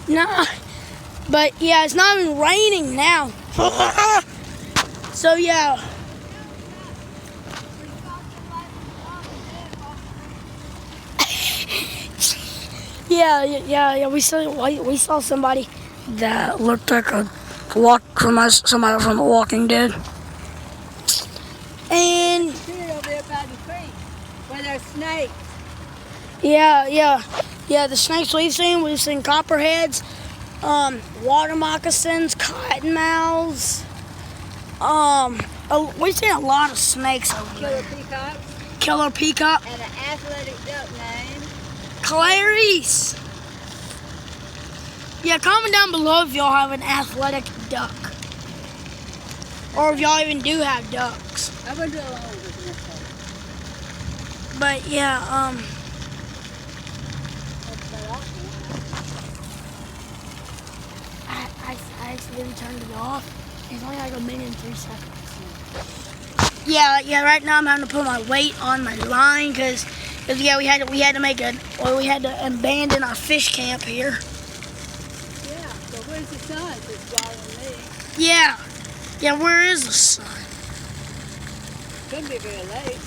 Nah, but yeah, it's not even raining now. So yeah. Yeah. We saw somebody that looked like somebody from The Walking Dead. And over there by the creek where there's snakes. Yeah. The snakes we've seen copperheads, water moccasins, cottonmouths. We've seen a lot of snakes over there. Killer peacock. And an athletic duck named Clarice. Yeah, comment down below if y'all have an athletic duck. Or if y'all even do have ducks. I went to a long with this. But yeah, I accidentally turned it off. It's only like a minute and 3 seconds. Yeah, right now I'm having to put my weight on my line because we had to abandon our fish camp here. Yeah, so where's the sun? It's following me. Yeah, where is the sun? Couldn't be very late.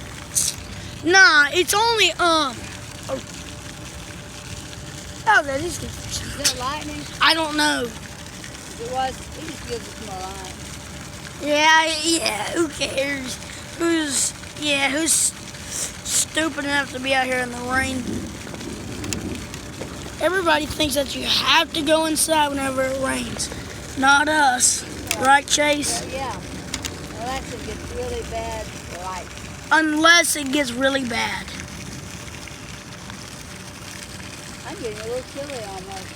Nah, it's only that is good. Is that lightning? I don't know. If it was, it just gives us more light. Yeah, who cares? Who's stupid enough to be out here in the rain? Everybody thinks that you have to go inside whenever it rains. Not us. Right, Chase? Yeah. Unless it gets really bad light. Unless it gets really bad. I'm getting a little chilly almost.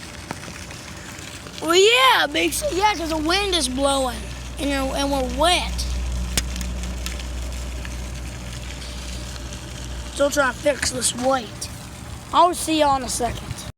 Well, yeah, because the wind is blowing and we're wet. Still trying to fix this weight. I'll see y'all in a second.